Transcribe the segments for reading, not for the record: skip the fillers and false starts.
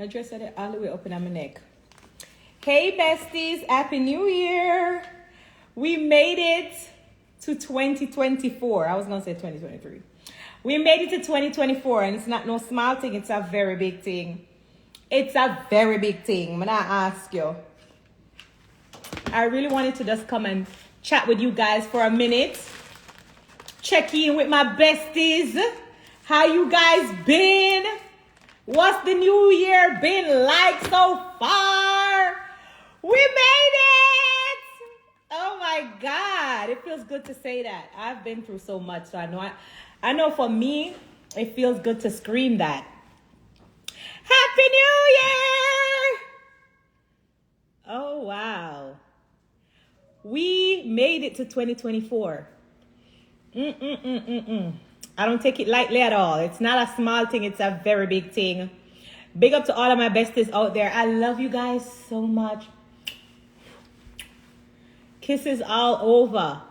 I just said it all the way up in my neck. Hey besties, Happy New Year. We made it to 2024. I was going to say 2023. We made it to 2024 and it's not no small thing. It's a very big thing. It's a very big thing. I'm going to ask you. I really wanted to just come and chat with you guys for a minute. Check in with my besties. How you guys been? What's the new year been like so far? We made it! Oh my God. It feels good to say that. I've been through so much, so I know for me, it feels good to scream that. Happy New Year! Oh, wow. We made it to 2024. I don't take it lightly at all. It's not a small thing. It's a very big thing. Big up to all of my besties out there. I love you guys so much. Kisses all over.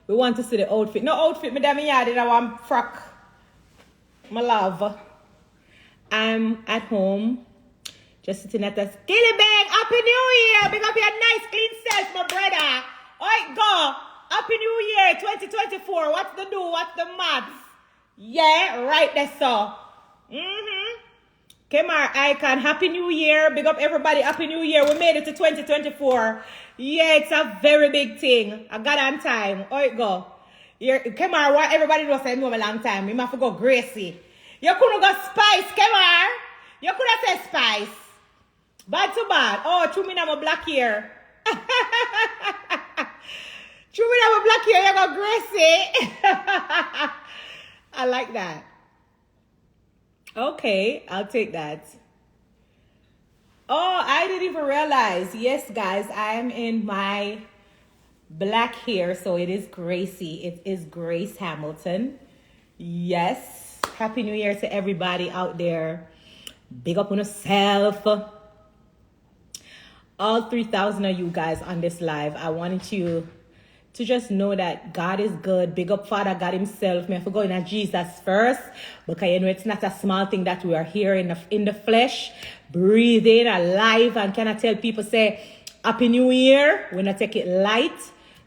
We want to see the outfit. No outfit, madam. I did. I want frock. My love. I'm at home. Just sitting at the skilly bag. Happy New Year. Big up your nice clean self, my brother. Alright, go. Happy New Year 2024. What's the do? What's the maths? Yeah, right there, so. Kemar Icon, Happy New Year. Big up everybody. Happy New Year. We made it to 2024. Yeah, it's a very big thing. I got on time. Alright, go. Kemar, what everybody knows I know a long time. You must go Gracie. You couldn't go Spice, Kemar. You could have said Spice. Bad to bad. Oh, true me now my black hair. True me now my black hair. You go Gracie. I like that. Okay, I'll take that. Oh, I didn't even realize. Yes, guys, I am in my black hair. So it is Gracie. It is Grace Hamilton. Yes. Happy New Year to everybody out there. Big up on yourself. All 3,000 of you guys on this live. I wanted you to just know that God is good. Big up Father God himself. May I forget in Jesus first. Because you know it's not a small thing that we are here in the flesh. Breathing, alive. And can I tell people say, Happy New Year. We're not take it light.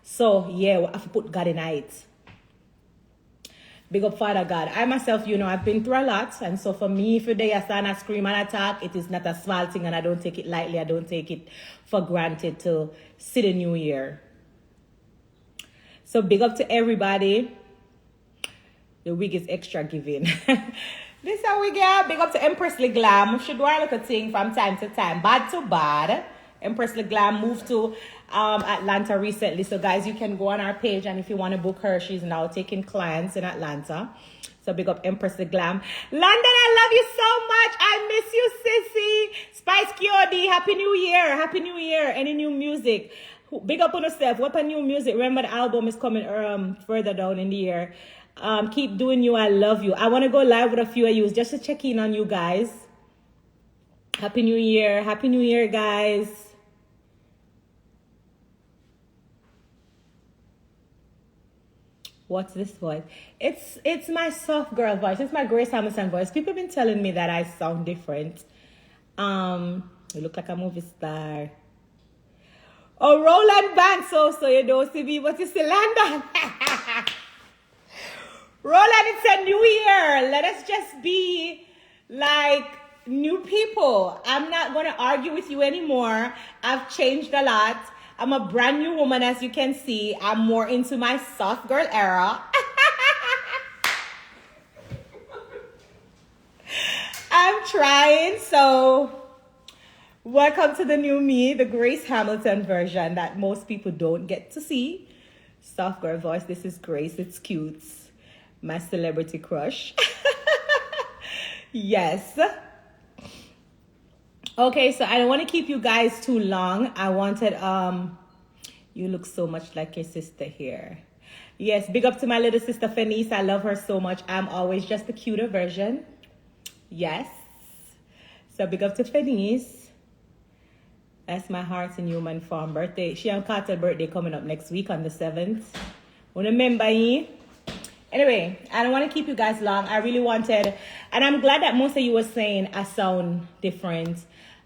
So yeah, we have to put God in it. Big up Father God. I myself, you know, I've been through a lot. And so for me, if today I stand and scream and attack, it is not a small thing and I don't take it lightly. I don't take it for granted to see the new year. So big up to everybody. The wig is extra giving. This is how we get. Big up to Empress LiQWYD. She do a little thing from time to time. Bad to bad. Empress LiQWYD moved to Atlanta recently. So guys, you can go on our page and if you want to book her, she's now taking clients in Atlanta. So big up Empress LiQWYD. London, I love you so much. I miss you, sissy. Spice QD, Happy New Year. Happy New Year. Any new music? Big up on yourself. What a new music. Remember the album is coming further down in the year. Keep doing you. I love you. I want to go live with a few of you just to check in on you guys. Happy New Year. Happy New Year, guys. What's this voice? It's my soft girl voice. It's my Grace Hamilton voice. People have been telling me that I sound different. You look like a movie star. Oh, Roland Banks also, you don't see me, but you still London. Roland, it's a new year. Let us just be like new people. I'm not going to argue with you anymore. I've changed a lot. I'm a brand new woman, as you can see. I'm more into my soft girl era. I'm trying, so welcome to the new me, the Grace Hamilton version that most people don't get to see. Soft girl voice. This is Grace. It's cute. My celebrity crush. Yes. Okay, so I don't want to keep you guys too long. I wanted, you look so much like your sister here. Yes, big up to my little sister Fenice. I love her so much. I'm always just the cuter version. Yes. So big up to Fenice. That's my heart in human form birthday. She and Carter's birthday coming up next week on the 7th. Remember, Anyway, I don't want to keep you guys long. I really wanted, and I'm glad that most of you were saying I sound different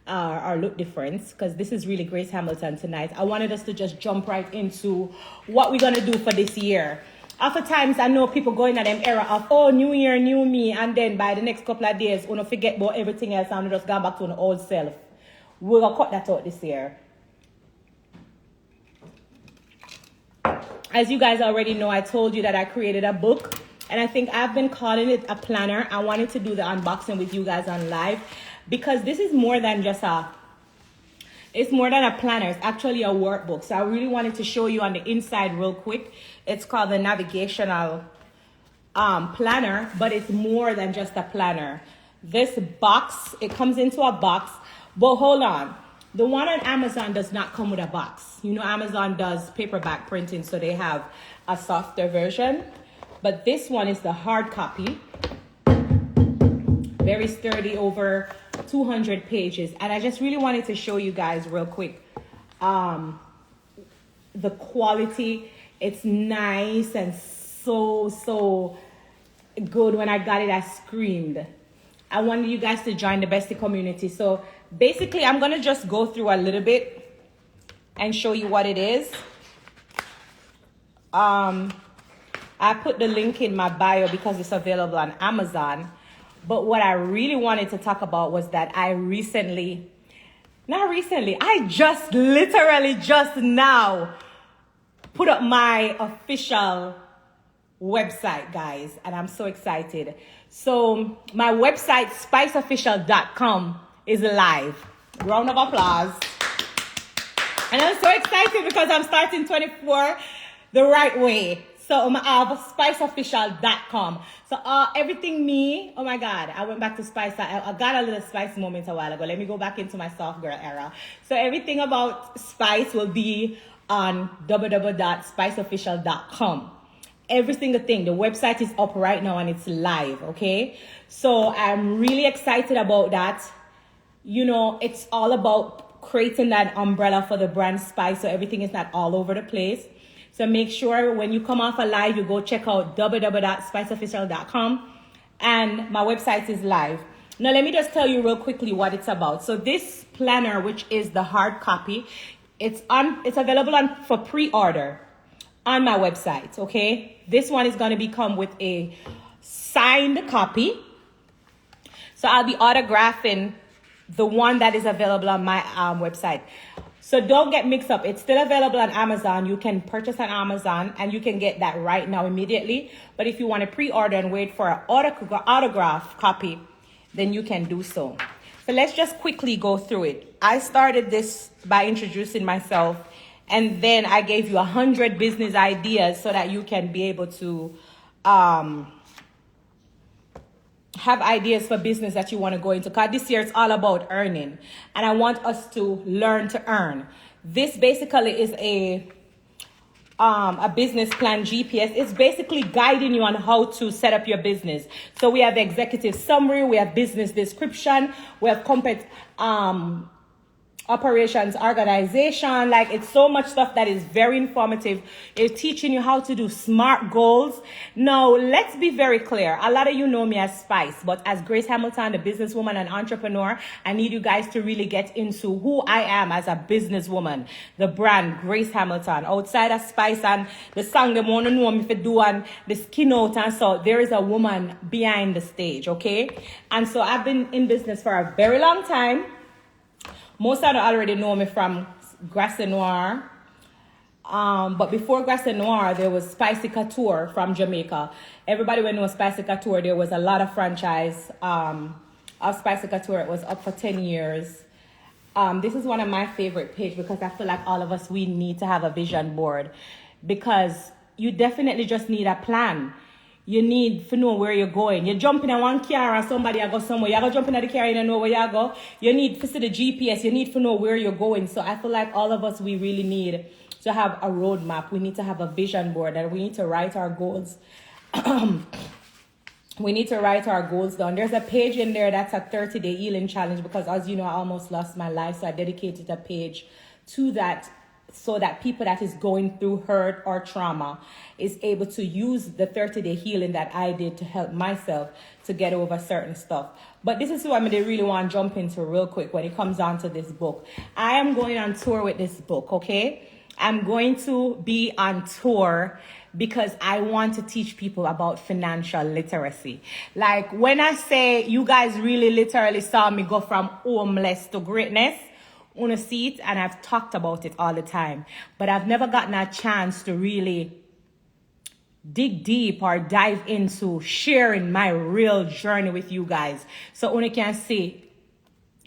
or look different, because this is really Grace Hamilton tonight. I wanted us to just jump right into what we're going to do for this year. Oftentimes, I know people going at them era of, oh, new year, new me, and then by the next couple of days, we're going to forget about everything else and just go back to an old self. We're going to cut that out this year. As you guys already know, I told you that I created a book, and I think I've been calling it a planner. I wanted to do the unboxing with you guys on live, because this is more than just it's more than a planner. It's actually a workbook. So I really wanted to show you on the inside real quick. It's called the Navigational Planner, but it's more than just a planner. This box, it comes into a box, but hold on. The one on Amazon does not come with a box. You know, Amazon does paperback printing, so they have a softer version. But this one is the hard copy. Very sturdy, over 200 pages. And I just really wanted to show you guys real quick the quality. It's nice and so good. When I got it, I screamed. I wanted you guys to join the Bestie community. So basically, I'm going to just go through a little bit and show you what it is. I put the link in my bio because it's available on Amazon. But what I really wanted to talk about was that I just literally just now put up my official website, guys. And I'm so excited. So my website, spiceofficial.com, is live. Round of applause. And I'm so excited because I'm starting 24 the right way. So I have spiceofficial.com. So everything me, oh my God, I went back to Spice. I got a little Spice moment a while ago. Let me go back into my soft girl era. So everything about Spice will be on www.spiceofficial.com. Every single thing. The website is up right now and it's live, okay? So I'm really excited about that. You know, it's all about creating that umbrella for the brand Spice, so everything is not all over the place. So make sure when you come off a live, you go check out www.spiceofficial.com, and my website is live. Now, let me just tell you real quickly what it's about. So this planner, which is the hard copy, it's available for pre-order on my website, okay? This one is going to come with a signed copy. So I'll be autographing the one that is available on my website. So don't get mixed up. It's still available on Amazon. You can purchase on Amazon and you can get that right now immediately. But if you want to pre-order and wait for an autograph copy, then you can do so. So let's just quickly go through it. I started this by introducing myself, and then I gave you 100 business ideas so that you can be able to have ideas for business that you want to go into. Because this year it's all about earning, and I want us to learn to earn. This basically is a business plan GPS. It's basically guiding you on how to set up your business. So we have executive summary, we have business description, we have operations organization. Like, it's so much stuff that is very informative. It's teaching you how to do SMART goals. Now, let's be very clear. A lot of you know me as Spice, but as Grace Hamilton, the businesswoman and entrepreneur, I need you guys to really get into who I am as a businesswoman. The brand Grace Hamilton. Outside of Spice and the song they want to know me for doing the skin out and so, there is a woman behind the stage, okay? And so I've been in business for a very long time. Most of you already know me from Grasse Noir. But before Grasse Noir, there was Spicy Couture from Jamaica. Everybody will know Spicy Couture. There was a lot of franchise of Spicy Couture. It was up for 10 years. This is one of my favorite pages because I feel like all of us, we need to have a vision board, because you definitely just need a plan. You need to know where you're going. You're jumping in one car and somebody go somewhere. You're going to jump in the car and you know where you go. You need to see the GPS. You need to know where you're going. So I feel like all of us, we really need to have a roadmap. We need to have a vision board, and we need to write our goals. We need to write our goals down. There's a page in there that's a 30-day healing challenge, because as you know, I almost lost my life. So I dedicated a page to that so that people that is going through hurt or trauma is able to use the 30-day healing that I did to help myself to get over certain stuff. But this is what I really want to jump into real quick when it comes down to this book. I am going on tour with this book, okay? I'm going to be on tour because I want to teach people about financial literacy. Like when I say you guys really literally saw me go from homeless to greatness, on a seat, and I've talked about it all the time, but I've never gotten a chance to really dig deep or dive into sharing my real journey with you guys. So only can see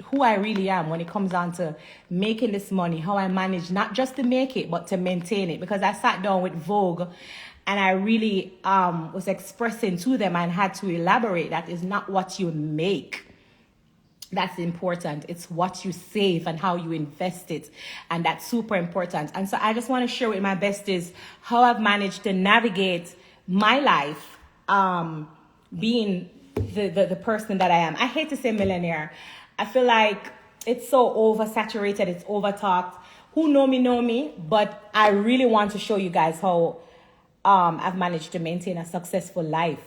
who I really am when it comes down to making this money, how I manage not just to make it, but to maintain it. Because I sat down with Vogue and I really was expressing to them and had to elaborate that is not what you make that's important. It's what you save and how you invest it. And that's super important. And so I just want to share with my besties how I've managed to navigate my life being the person that I am. I hate to say millionaire. I feel like it's so oversaturated. It's overtalked. Who know me, but I really want to show you guys how I've managed to maintain a successful life.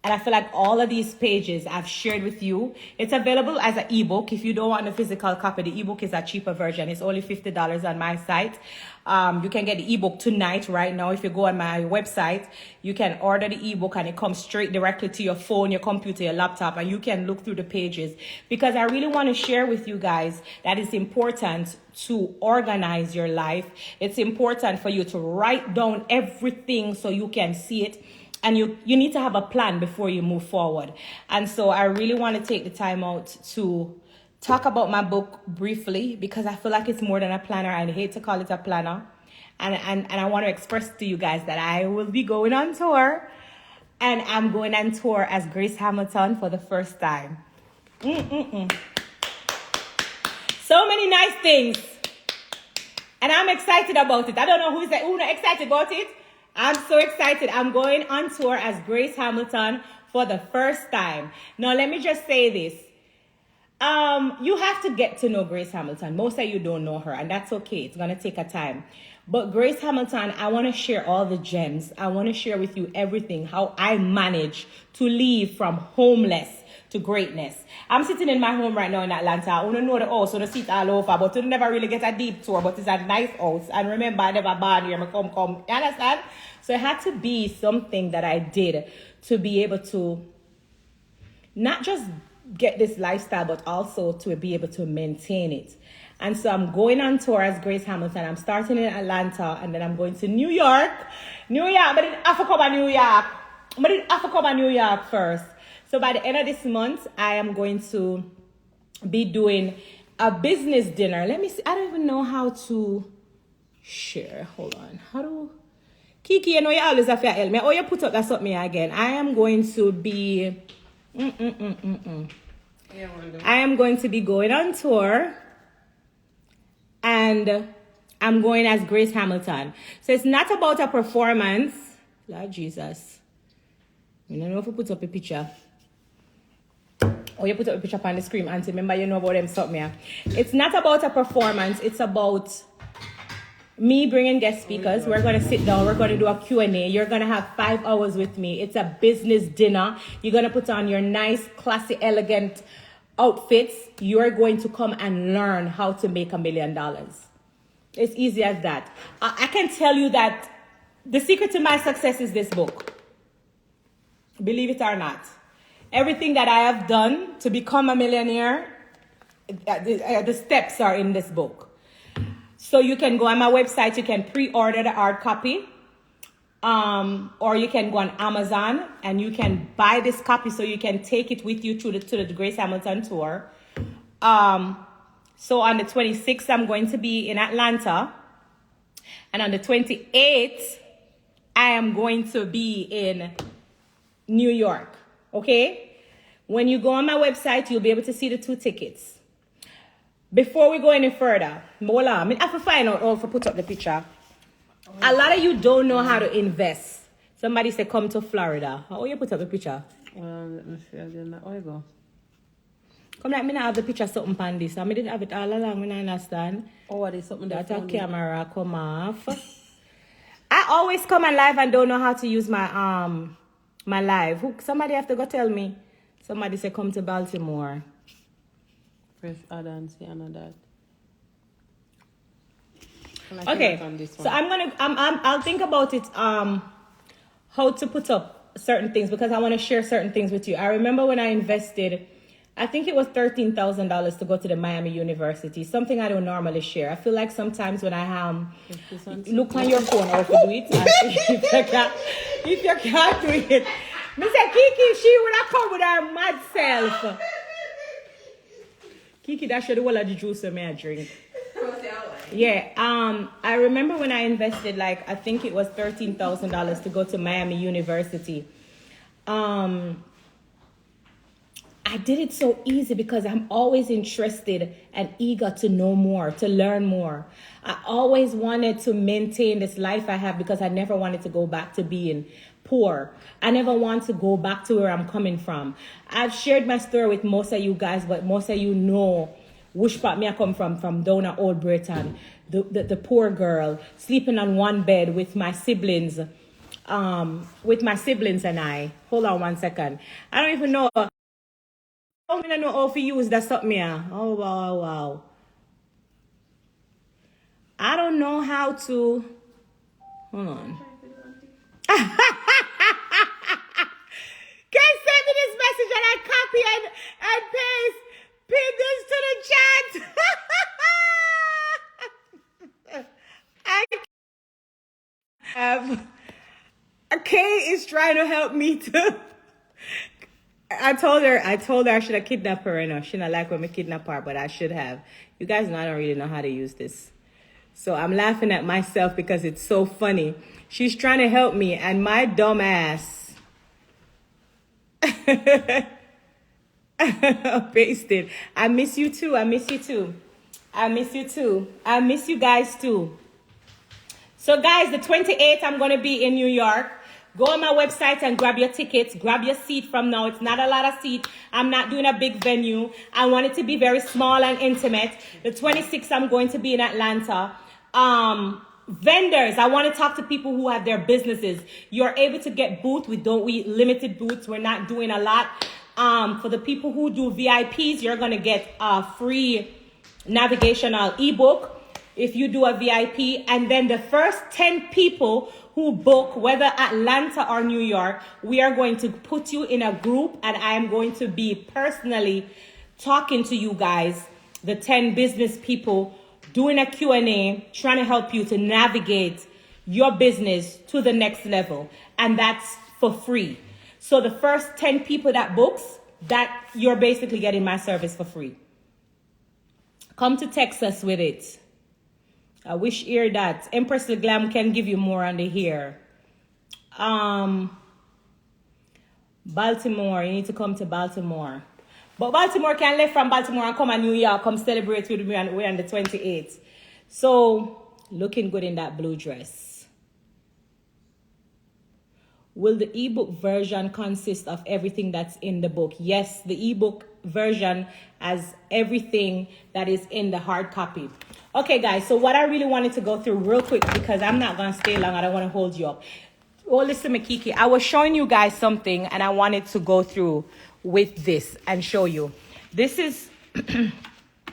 And I feel like all of these pages I've shared with you. It's available as an ebook. If you don't want the physical copy, the ebook is a cheaper version. It's only $50 on my site. You can get the ebook tonight, right now. If you go on my website, you can order the ebook and it comes straight directly to your phone, your computer, your laptop, and you can look through the pages. Because I really want to share with you guys that it's important to organize your life. It's important for you to write down everything so you can see it. And you need to have a plan before you move forward. And so I really want to take the time out to talk about my book briefly because I feel like it's more than a planner. I hate to call it a planner. And I want to express to you guys that I will be going on tour. And I'm going on tour as Grace Hamilton for the first time. So many nice things. And I'm excited about it. I don't know who's not excited about it. I'm so excited. I'm going on tour as Grace Hamilton for the first time. Now, let me just say this. You have to get to know Grace Hamilton. Most of you don't know her, and that's okay. It's going to take a time. But Grace Hamilton, I want to share all the gems. I want to share with you everything, how I managed to leave from homeless to greatness. I'm sitting in my home right now in Atlanta. I want to know the house, so the seat all over, but you never really get a deep tour, but it's a nice house. And remember, I never born here, I come. You understand? So it had to be something that I did to be able to not just get this lifestyle, but also to be able to maintain it. And so I'm going on tour as Grace Hamilton. I'm starting in Atlanta, and then I'm going to New York. But I didn't have to come to New York first. So by the end of this month, I am going to be doing a business dinner. Let me see. I don't even know how to share. Hold on. How do... Kiki, you know you always have to help me. Oh, you put up that something again. I am going to be... I am going to be going on tour. And I'm going as Grace Hamilton. So it's not about a performance. Lord Jesus. I don't know if I put up a picture. Oh, you put up a picture on the screen, Auntie. Remember, you know about them something. It's not about a performance. It's about me bringing guest speakers. We're going to sit down. We're going to do a Q&A. You're going to have 5 hours with me. It's a business dinner. You're going to put on your nice, classy, elegant outfits. You're going to come and learn how to make $1 million. It's easy as that. I can tell you that the secret to my success is this book. Believe it or not. Everything that I have done to become a millionaire, the steps are in this book. So you can go on my website, you can pre-order the hard copy, or you can go on Amazon and you can buy this copy so you can take it with you to the Grace Hamilton tour. So on the 26th, I'm going to be in Atlanta. And on the 28th, I am going to be in New York. Okay? When you go on my website, you'll be able to see the 2 tickets. Before we go any further, I have to find out how to put up the picture. A lot of you don't know how to invest. Somebody said, come to Florida. How you put up the picture? Let me see again. Oh, you go. Come like me not have the picture something on this. I didn't have it all along when I understand. Oh, what is something that a camera come off. I always come on live and don't know how to use my my live. Somebody have to go tell me. Somebody say come to Baltimore. Press add and see another. Okay, so I'll think about it. How to put up certain things because I want to share certain things with you. I remember when I invested, I think it was $13,000 to go to the Miami University. Something I don't normally share. I feel like sometimes when I look on your phone how to do it. If you can't do it, Mr. Kiki, she would have come with her mad self. Kiki, that should have all of the juice in my drink. Yeah, I remember when I invested, like, I think it was $13,000 to go to Miami University. I did it so easy because I'm always interested and eager to know more, to learn more. I always wanted to maintain this life I have because I never wanted to go back to being poor. I never want to go back to where I'm coming from. I've shared my story with most of you guys, but most of you know which part me I come from down at Old Britain, the poor girl, sleeping on one bed with my siblings, and I. Hold on 1 second. I don't even know. I don't even know how to use that something here. Oh, wow. I don't know how to. Hold on. Can send me this message and I copy and paste. Pin this to the chat. I have. Kay is trying to help me too. I told her I should have kidnapped her. No, she not like when me kidnap her, but I should have. You guys know I don't really know how to use this. So I'm laughing at myself because it's so funny. She's trying to help me and my dumb ass pasted. I miss you too. I miss you guys too. So guys, the 28th, I'm going to be in New York. Go on my website and grab your tickets. Grab your seat from now. It's not a lot of seats. I'm not doing a big venue. I want it to be very small and intimate. The 26th, I'm going to be in Atlanta. Vendors, I want to talk to people who have their businesses. You're able to get booths. We limited booths. We're not doing a lot. For the people who do VIPs, you're going to get a free navigational ebook if you do a VIP. And then the first 10 people who book, whether Atlanta or New York, we are going to put you in a group and I am going to be personally talking to you guys, the 10 business people, doing a Q&A, trying to help you to navigate your business to the next level. And that's for free. So the first 10 people that books, that you're basically getting my service for free. Come to Texas with it. I wish hear that. Empress the Glam can give you more on the hair. Baltimore, you need to come to Baltimore. But Baltimore can leave from Baltimore and come to New York, come celebrate with me on the 28th. So, looking good in that blue dress. Will the ebook version consist of everything that's in the book? Yes, the ebook version has everything that is in the hard copy. Okay, guys, so what I really wanted to go through real quick, because I'm not going to stay long. I don't want to hold you up. Oh, listen, Kiki, I was showing you guys something, and I wanted to go through with this and show you. This is,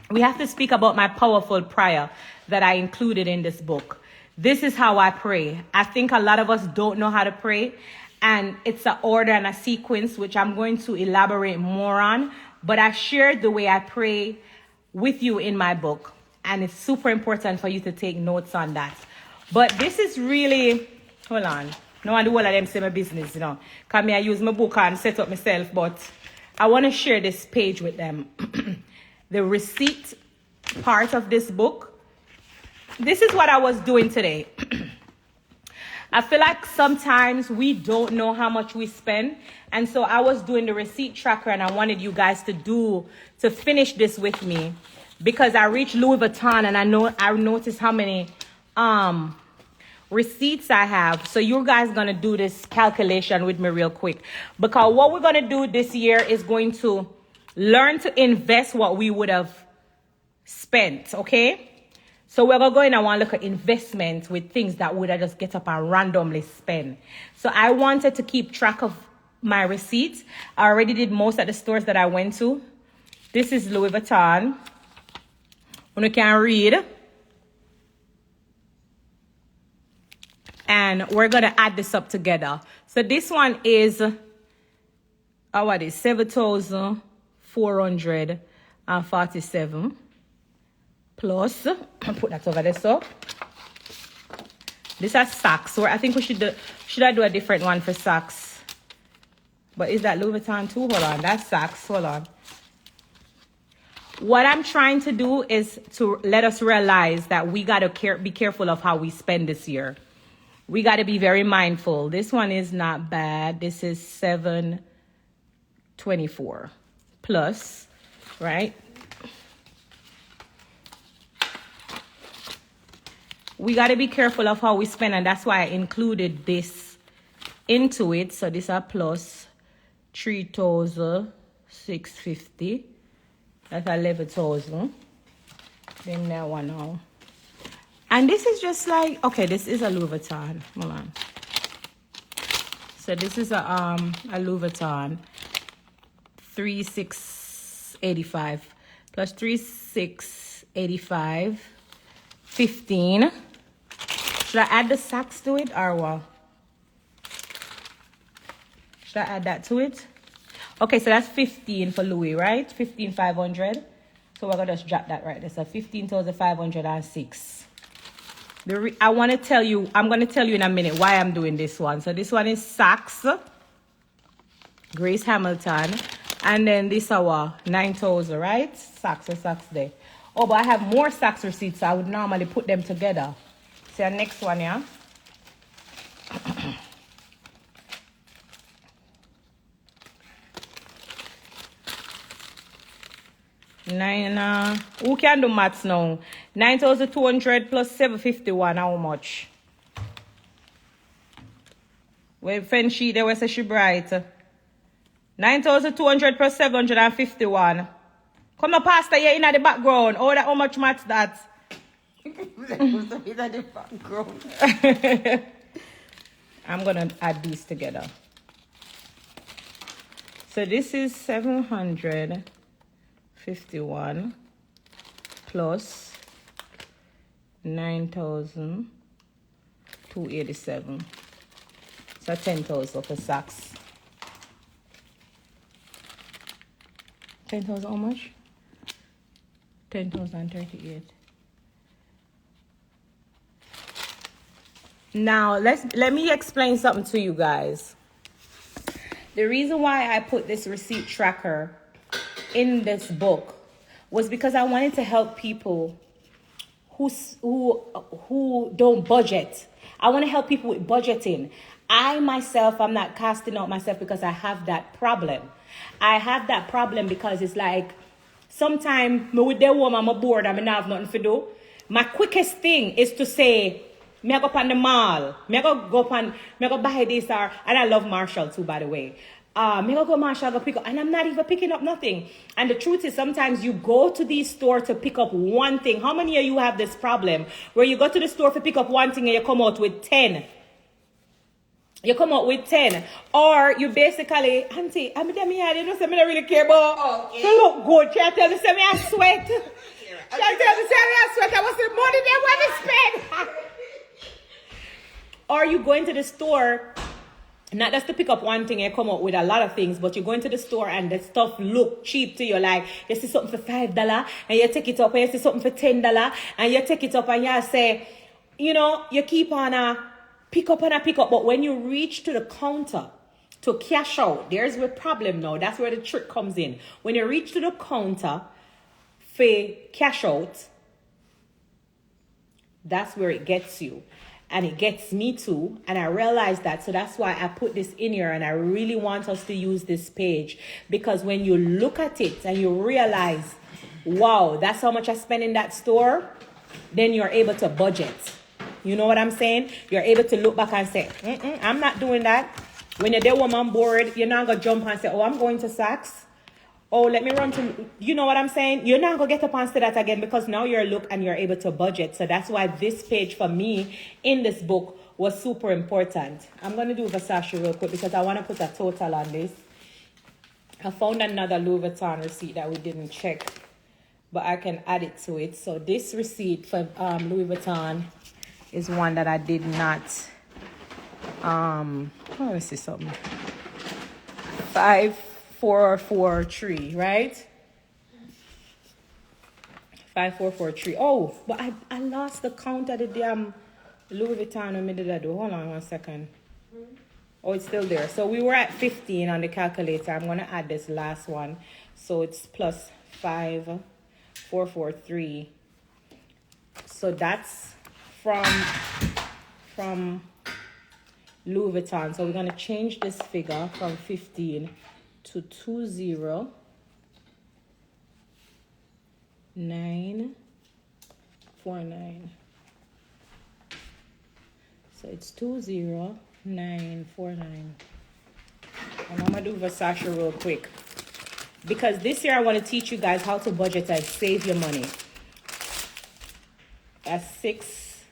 we have to speak about my powerful prayer that I included in this book. This is how I pray. I think a lot of us don't know how to pray, and it's an order and a sequence, which I'm going to elaborate more on, but I shared the way I pray with you in my book, and it's super important for you to take notes on that. But this is really, hold on. No one do all of them say my business, you know. Because I use my book and set up myself, but I want to share this page with them. The receipt part of this book. This is what I was doing today. I feel like sometimes we don't know how much we spend. And so I was doing the receipt tracker and I wanted you guys to finish this with me. Because I reached Louis Vuitton and I noticed how many receipts I have. So you guys gonna do this calculation with me real quick. Because what we're gonna do this year is going to learn to invest what we would have spent, okay? So we're going to go in and want to look at investment with things that would have just get up and randomly spend. So I wanted to keep track of my receipts. I already did most of the stores that I went to. This is Louis Vuitton. When you can read. And we're going to add this up together. So this one is, what is 7,447 plus, put that over there, so. These are socks. So I think we should I do a different one for socks? But is that Louis Vuitton too? Hold on, that's socks, hold on. What I'm trying to do is to let us realize that we got to be careful of how we spend this year. We got to be very mindful. This one is not bad. This is 724 plus, right? We got to be careful of how we spend, and that's why I included this into it. So this are plus 3,650. That's 11,000. Then that one now. And this is just like, okay, this is a Louis Vuitton. Hold on. So this is a Louis Vuitton 3,685 plus 3,685 15. Should I add the socks to it or what? Should I add that to it? Okay, so that's 15 for Louis, right? 15,500. So we're gonna just drop that right there. So 15,506. I want to tell you, I'm going to tell you in a minute why I'm doing this one. So this one is Saks, Grace Hamilton. And then this our 9,000, right? Saks or Saks there. Oh, but I have more Saks receipts, so I would normally put them together. See the next one, yeah? Who can do maths now? 9,200 plus 751, how much? When friend she there was a she bright. 9,200 plus 751. Come on, Pastor, you're in the background. Oh, that how much maths that? I'm gonna add these together. So this is 751 plus 9,287. So 10,000 for socks. 10,000 how much? 10,038. Now let me explain something to you guys. The reason why I put this receipt tracker in this book was because I wanted to help people who don't budget. I want to help people with budgeting. I myself, I'm not casting out myself because I have that problem. I have that problem because it's like sometimes me with the woman, I'm bored and I have nothing to do. My quickest thing is to say, me I go up on the mall. Me I go buy this and I love Marshall too, by the way. Me go Marshall, go pick up, and I'm not even picking up nothing. And the truth is, sometimes you go to these stores to pick up one thing. How many of you have this problem where you go to the store to pick up one thing and you come out with 10? You come out with 10, or you basically, auntie, I don't really care about. Okay. You look good. She tell me, say me I sweat. She tell me, say me I sweat. I was the money they want to spend. Or you go into the store, not just to pick up one thing and come out with a lot of things, but you go into the store and the stuff look cheap to you. Like you see something for $5 and you take it up, and you see something for $10 and you take it up and you say, you know, you keep on pick up, but when you reach to the counter to cash out, there's the problem now. That's where the trick comes in. When you reach to the counter for cash out, that's where it gets you. And it gets me too. And I realize that. So that's why I put this in here. And I really want us to use this page. Because when you look at it and you realize, wow, that's how much I spend in that store, then you're able to budget. You know what I'm saying? You're able to look back and say, I'm not doing that. When you're there woman bored, you're not going to jump and say, oh, I'm going to Saks. oh, let me run to, you know what I'm saying? You're not going to get up and say that again because now you're look and you're able to budget. So that's why this page for me in this book was super important. I'm going to do Versace real quick because I want to put a total on this. I found another Louis Vuitton receipt that we didn't check, but I can add it to it. So this receipt for Louis Vuitton is one that I did not, let me see something. 5443, right? 5443. Oh, but I lost the count of the damn Louis Vuitton. Let me do that. Hold on 1 second. Oh, it's still there. So we were at 15 on the calculator. I'm going to add this last one. So it's plus 5443. So that's from Louis Vuitton. So we're going to change this figure from 15 to 20949. So it's 20949. And I'm going to do Versace real quick. Because this year I want to teach you guys how to budget and save your money. That's 6.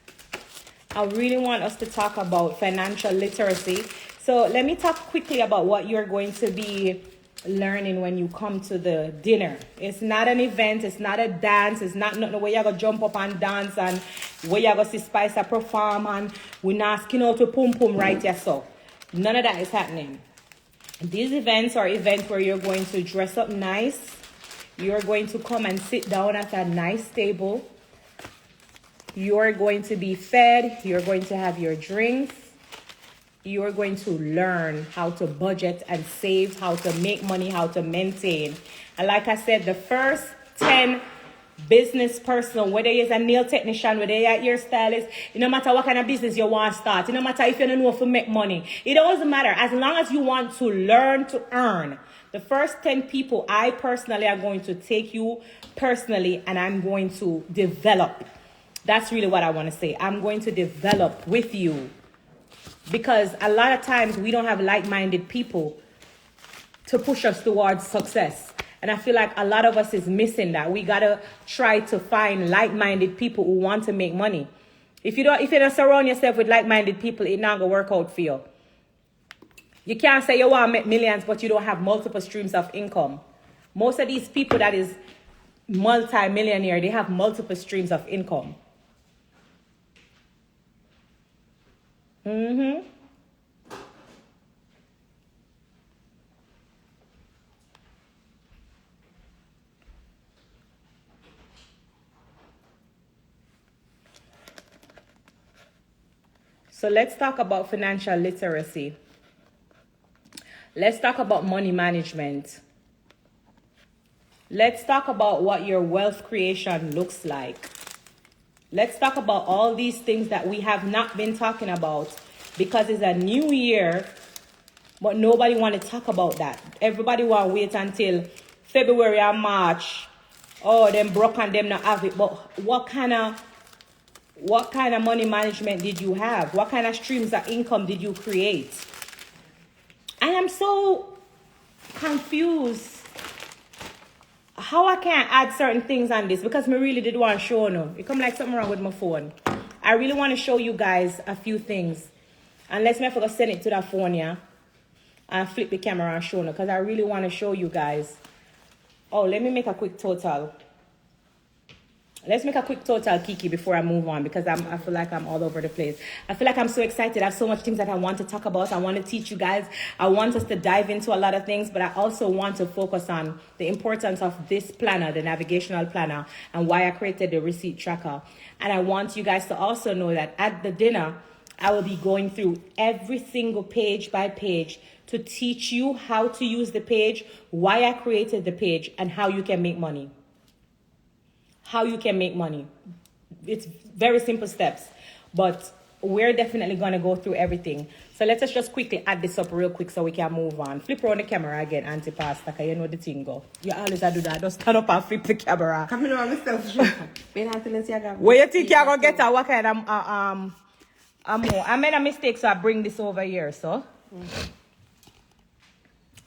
I really want us to talk about financial literacy. So let me talk quickly about what you're going to be learning when you come to the dinner. It's not an event. It's not a dance. It's not nothing where you're going to jump up and dance and where you're going to see Spicer perform and we're not asking out to pum pum right yourself. None of that is happening. These events are events where you're going to dress up nice. You're going to come and sit down at a nice table. You're going to be fed. You're going to have your drinks. You're going to learn how to budget and save, how to make money, how to maintain. And like I said, the first 10 business person, whether you're a nail technician, whether you're a hairstylist, it no matter what kind of business you want to start, it no matter if you don't know how to make money, it doesn't matter. As long as you want to learn to earn, the first 10 people, I personally are going to take you personally and I'm going to develop. That's really what I want to say. I'm going to develop with you. Because a lot of times we don't have like-minded people to push us towards success. And I feel like a lot of us is missing that. We got to try to find like-minded people who want to make money. If you don't surround yourself with like-minded people, it's not going to work out for you. You can't say you want to make millions, but you don't have multiple streams of income. Most of these people that is multi-millionaire, they have multiple streams of income. So let's talk about financial literacy. Let's talk about money management. Let's talk about what your wealth creation looks like. Let's talk about all these things that we have not been talking about because it's a new year, but nobody want to talk about that. Everybody want to wait until February or March. Oh, them broke and them not have it. But what kind of money management did you have? What kind of streams of income did you create? I am so confused how I can't add certain things on this because I really did want to show no. It come like something wrong with my phone. I really want to show you guys a few things. Unless I forgot to send it to that phone, yeah. And flip the camera and show no because I really want to show you guys. Oh, let me make a quick total. Let's make a quick total, Kiki, before I move on because I feel like I'm all over the place. I feel like I'm so excited. I have so much things that I want to talk about. I want to teach you guys. I want us to dive into a lot of things, but I also want to focus on the importance of this planner, the navigational planner, and why I created the receipt tracker. And I want you guys to also know that at the dinner, I will be going through every single page by page to teach you how to use the page, why I created the page, and how you can make money. How you can make money. It's very simple steps, but we're definitely going to go through everything. So let us just quickly add this up real quick so we can move on. Flip around the camera again, Auntie Pasta, because you know the thing go. You always do that. Just stand up and flip the camera. Come on, myself. Where you think you're going to get a what kind of I made a mistake, so I bring this over here, so.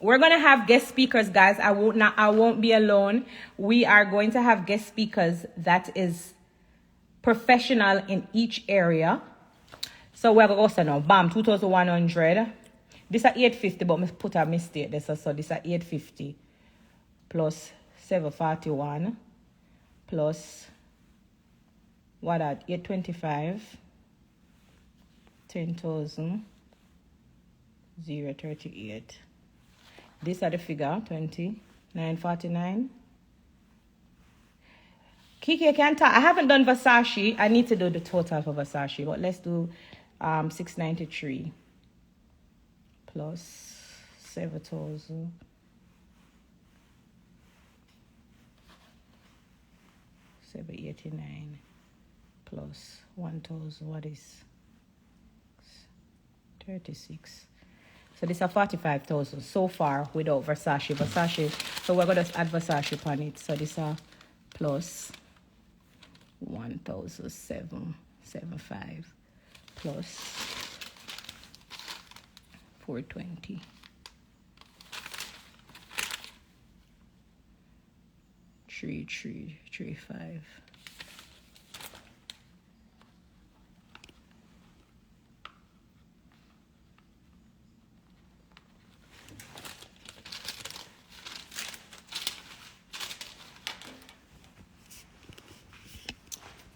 We're gonna have guest speakers, guys. I won't be alone. We are going to have guest speakers that is professional in each area. So we're gonna go now. Bam, 2,100. This is 850, but I put a mistake. So this is 850 plus 741 plus what at 825 10,000 038. These are the figure 2949. Kiki can't talk. I haven't done Versace. I need to do the total for Versace, but let's do 693 plus 7,000 789 plus 1,000. What is 36? So this is 45,000 so far without Versace. So we're gonna add Versace upon it. So this is plus 1,775 plus 420. 3335.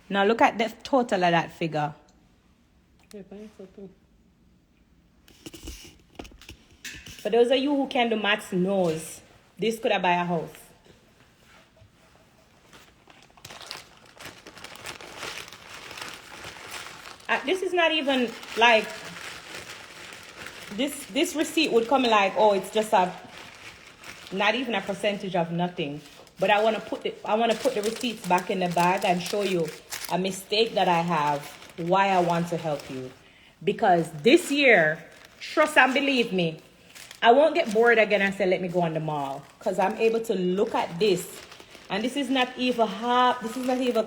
Now look at the total of that figure. For those of you who can do maths knows, this could have buy a house. This is not even like, this receipt would come like, oh, it's just not even a percentage of nothing. But I want to put the receipts back in the bag and show you a mistake that I have, why I want to help you. Because this year, trust and believe me, I won't get bored again and say, let me go on the mall. Because I'm able to look at this. And this is not even half, this is not even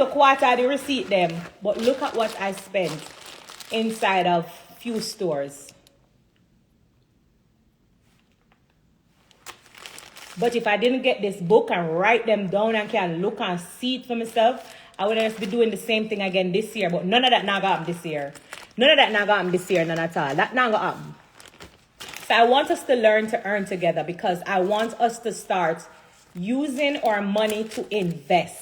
quarter of the receipt them. But look at what I spent inside of few stores. But if I didn't get this book and write them down and can look and see it for myself, I would just be doing the same thing again this year. But none of that now got happen this year. None of that now got happen this year, none at all. That now got happen. So I want us to learn to earn together because I want us to start using our money to invest.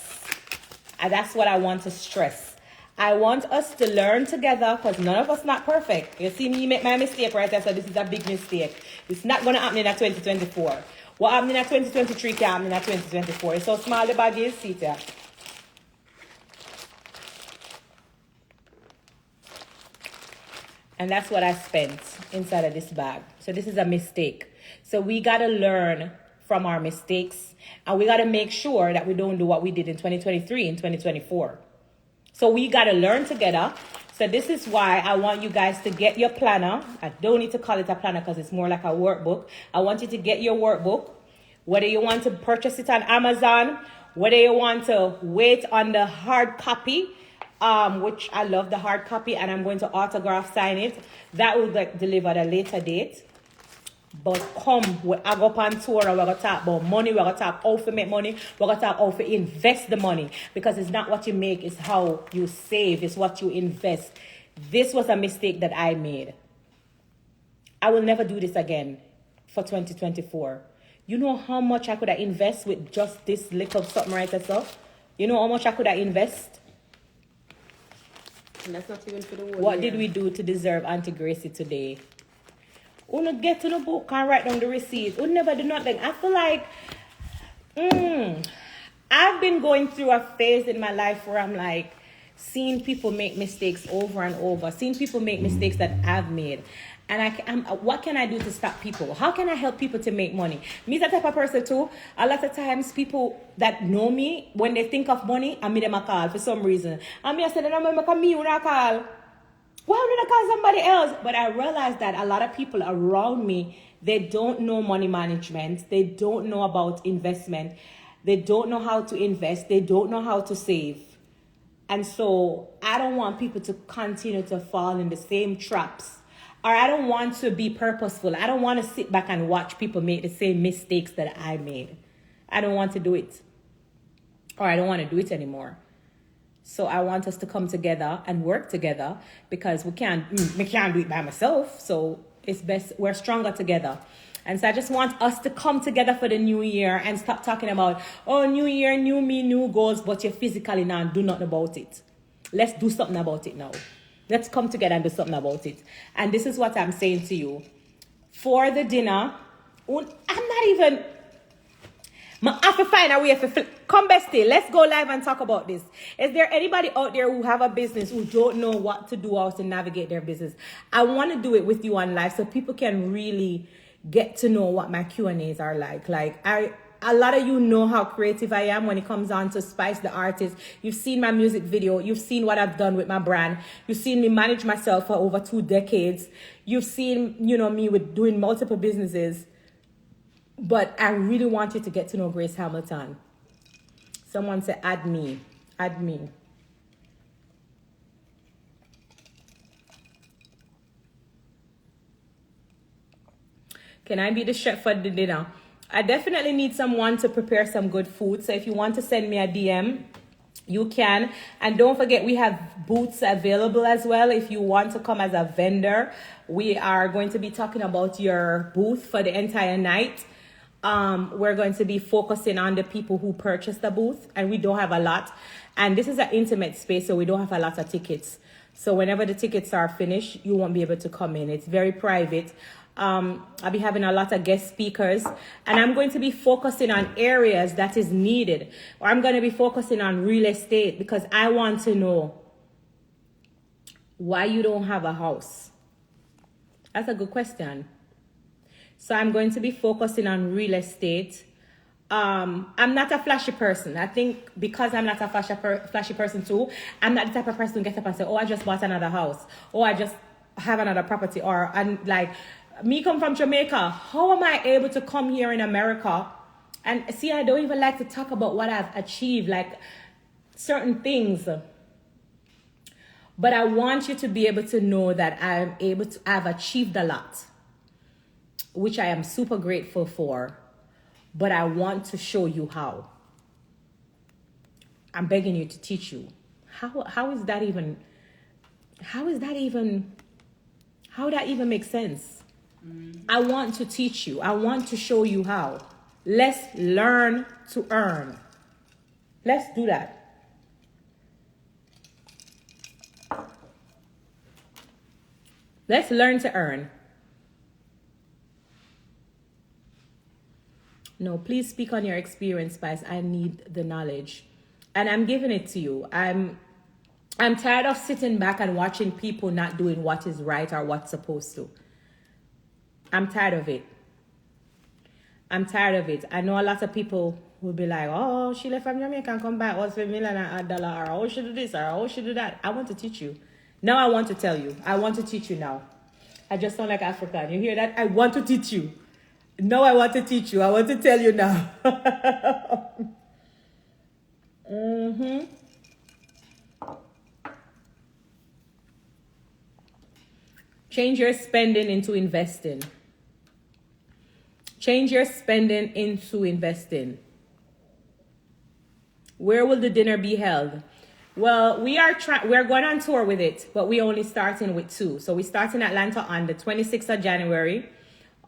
And that's what I want to stress. I want us to learn together because none of us not perfect. You see me make my mistake right there, so this is a big mistake. It's not going to happen in 2024. What happened in 2023 can happen in 2024. It's so small the bag is, see there. And that's what I spent inside of this bag. So this is a mistake. So we got to learn from our mistakes. And we got to make sure that we don't do what we did in 2023 and 2024. So we got to learn together. So this is why I want you guys to get your planner. I don't need to call it a planner because it's more like a workbook. I want you to get your workbook. Whether you want to purchase it on Amazon, whether you want to wait on the hard copy, which I love the hard copy and I'm going to autograph sign it. That will get delivered at a later date. But I go up on tour and we're going to talk about money. We're going to talk how to make money. We're going to talk how to invest the money. Because it's not what you make, it's how you save. It's what you invest. This was a mistake that I made. I will never do this again for 2024. You know how much I could have invest with just this little something right there, so? You know how much I could have invest? And that's not even for the whole What year. did we do to deserve Auntie Gracie today? Who not get to the book and write down the receipts? Who never do nothing? I feel like I've been going through a phase in my life where I'm like seeing people make mistakes over and over, seeing people make mistakes that I've made. And what can I do to stop people? How can I help people to make money? Me, that type of person too. A lot of times people that know me, when they think of money, I make them a call for some reason. And me, I said, I'm going to me when I call. Why would I call somebody else? But I realized that a lot of people around me, they don't know money management. They don't know about investment. They don't know how to invest. They don't know how to save. And so I don't want people to continue to fall in the same traps or I don't want to be purposeful. I don't want to sit back and watch people make the same mistakes that I made. I don't want to do it. Or I don't want to do it anymore. So I want us to come together and work together because we can't do it by myself. So it's best we're stronger together. And so I just want us to come together for the new year and stop talking about, oh, new year, new me, new goals, but you're physically now do nothing about it. Let's do something about it now. Let's come together and do something about it. And this is what I'm saying to you. For the dinner, I'm not even... I have to find a way to come, bestie. Let's go live and talk about this. Is there anybody out there who have a business who don't know what to do or to navigate their business? I want to do it with you on live so people can really get to know what my Q&As are like. A lot of you know how creative I am when it comes on to Spice the Artist. You've seen my music video. You've seen what I've done with my brand. You've seen me manage myself for over 2 decades. You've seen, me with doing multiple businesses. But I really want you to get to know Grace Hamilton. Someone said, add me. Add me. Can I be the chef for the dinner? I definitely need someone to prepare some good food. So if you want to send me a DM, you can. And don't forget, we have booths available as well. If you want to come as a vendor, we are going to be talking about your booth for the entire night. We're going to be focusing on the people who purchase the booth, and we don't have a lot. And this is an intimate space, so we don't have a lot of tickets. So whenever the tickets are finished, you won't be able to come in. It's very private. I'll be having a lot of guest speakers, and I'm going to be focusing on areas that is needed. Or I'm going to be focusing on real estate because I want to know why you don't have a house. That's a good question. So I'm going to be focusing on real estate. I'm not a flashy person. I think because I'm not a flashy person too, I'm not the type of person who gets up and say, oh, I just bought another house. Oh, I just have another property. Or, and like, me come from Jamaica. How am I able to come here in America? And see, I don't even like to talk about what I've achieved, like certain things. But I want you to be able to know that I've achieved a lot, which I am super grateful for, but I want to show you how. I'm begging you to teach you. How that even make sense? I want to teach you. I want to show you how. Let's learn to earn. Let's do that. Let's learn to earn. No, please speak on your experience, Spice. I need the knowledge. And I'm giving it to you. I'm tired of sitting back and watching people not doing what is right or what's supposed to. I'm tired of it. I'm tired of it. I know a lot of people will be like, oh, she left from Jamaica and come back, what's $1 million or $1, or oh, she do this, or oh, she do that. I want to teach you. Now I want to tell you. I want to teach you now. I just sound like African. You hear that? I want to teach you. No, I want to teach you. I want to tell you now. Change your spending into investing. Change your spending into investing. Where will the dinner be held? Well, we're going on tour with it, but we're only starting with 2. So we start in Atlanta on the 26th of January.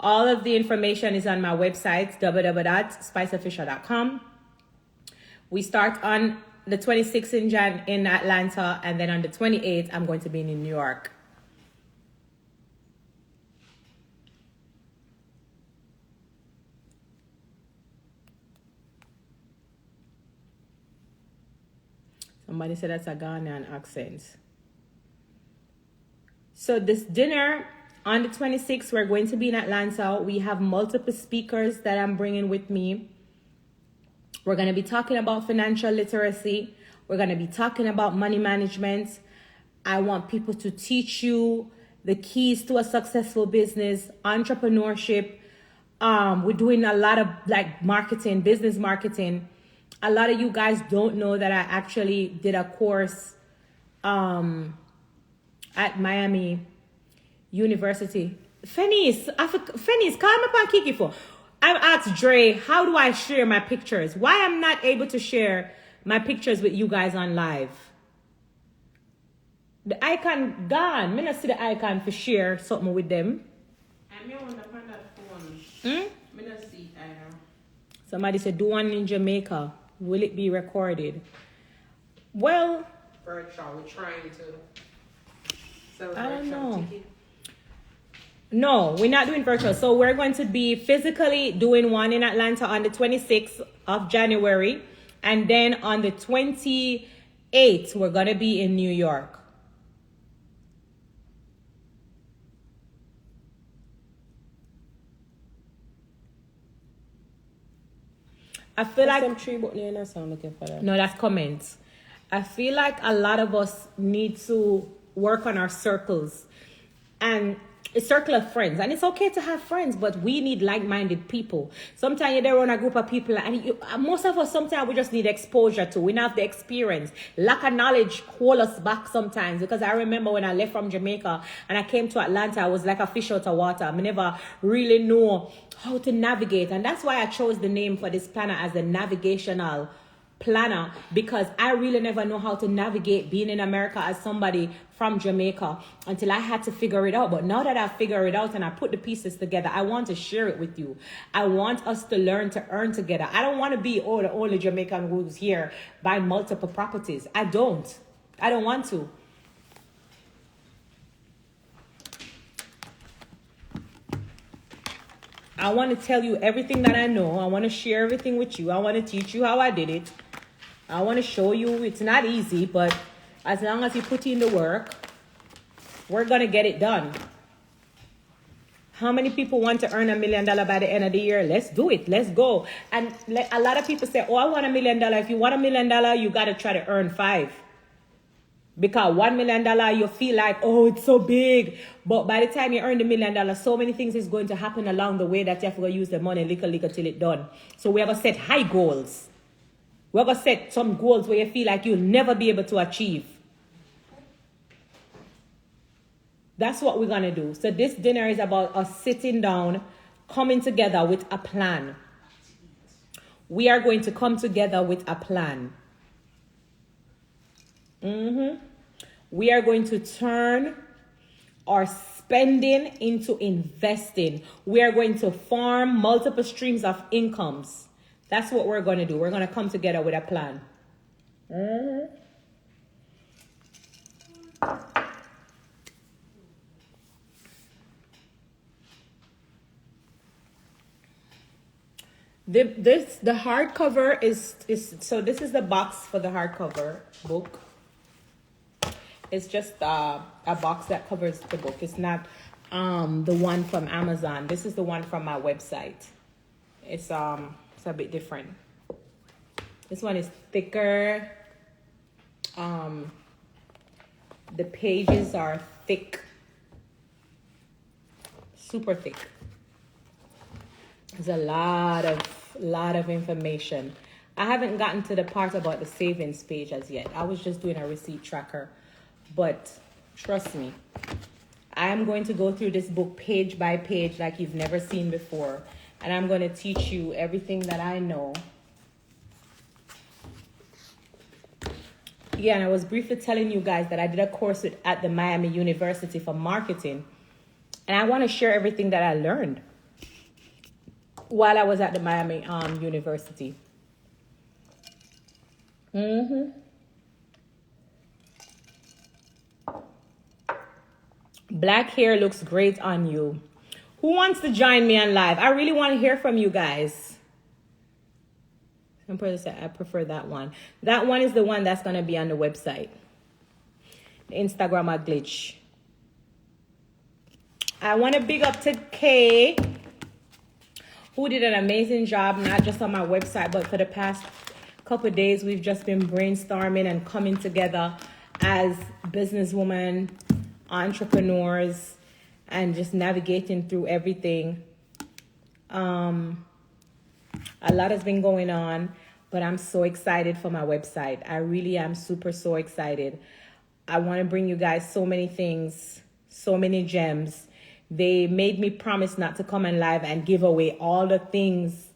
All of the information is on my website, www.spiceofficial.com. We start on the 26th in Atlanta, and then on the 28th, I'm going to be in New York. Somebody said that's a Ghanaian accent. So this dinner on the 26th, we're going to be in Atlanta. We have multiple speakers that I'm bringing with me. We're going to be talking about financial literacy. We're going to be talking about money management. I want people to teach you the keys to a successful business, entrepreneurship. We're doing a lot of like marketing, business marketing. A lot of you guys don't know that I actually did a course at Miami University. Fennis, call me upon Kiki for. I've asked Dre, how do I share my pictures? Why I'm not able to share my pictures with you guys on live? The icon gone. Me not see the icon for share something with them. I'm on that phone. Me not see it either. Somebody said, do one in Jamaica. Will it be recorded? Well, Virtual, we're trying to sell I don't virtual know. ticket. No, we're not doing virtual. So we're going to be physically doing one in Atlanta on the 26th of January. And then on the 28th, we're going to be in New York. I feel like Some tree button in I'm looking for that. no, that's comments. I feel like a lot of us need to work on our circles and a circle of friends. And it's okay to have friends, but we need like-minded people. Sometimes you're there on a group of people, and most of us, sometimes we just need exposure to. We don't have the experience. Lack of knowledge hold us back sometimes. Because I remember when I left from Jamaica and I came to Atlanta, I was like a fish out of water. I never really know how to navigate. And that's why I chose the name for this planner as the navigational planner, because I really never know how to navigate being in America as somebody from Jamaica until I had to figure it out. But now that I figure it out and I put the pieces together, I want to share it with you. I want us to learn to earn together. I don't want to be the only Jamaican who's here buying multiple properties. I don't want to. I want to tell you everything that I know. I want to share everything with you. I want to teach you how I did it. I want to show you it's not easy, but as long as you put in the work, we're going to get it done. How many people want to earn $1 million by the end of the year? Let's do it. Let's go. And a lot of people say, oh, I want $1 million. If you want $1 million, you got to try to earn 5. Because $1 million, you feel like, oh, it's so big. But by the time you earn the $1 million, so many things is going to happen along the way that you have to go use the money little till it's done. So we are going to set high goals. We're going to set some goals where you feel like you'll never be able to achieve. That's what we're going to do. So this dinner is about us sitting down, coming together with a plan. We are going to come together with a plan. We are going to turn our spending into investing. We are going to farm multiple streams of incomes. That's what we're going to do. We're going to come together with a plan. The hardcover is so this is the box for the hardcover book. It's just a box that covers the book. It's not the one from Amazon. This is the one from my website. It's a bit different. This one is thicker. The pages are thick. Super thick. There's a lot of information. I haven't gotten to the part about the savings page as yet. I was just doing a receipt tracker. But trust me, I'm going to go through this book page by page like you've never seen before. And I'm going to teach you everything that I know. Yeah, and I was briefly telling you guys that I did a course at the Miami University for marketing. And I want to share everything that I learned while I was at the Miami University. Black hair looks great on you. Who wants to join me on live? I really want to hear from you guys. Some person said I prefer that one. That one is the one that's going to be on the website. The Instagram glitch. I want to big up to Kay, who did an amazing job, not just on my website, but for the past couple of days, we've just been brainstorming and coming together as businesswomen, entrepreneurs, and just navigating through everything. A lot has been going on, but I'm so excited for my website. I really am so excited. I want to bring you guys so many things, so many gems. They made me promise not to come on live and give away all the things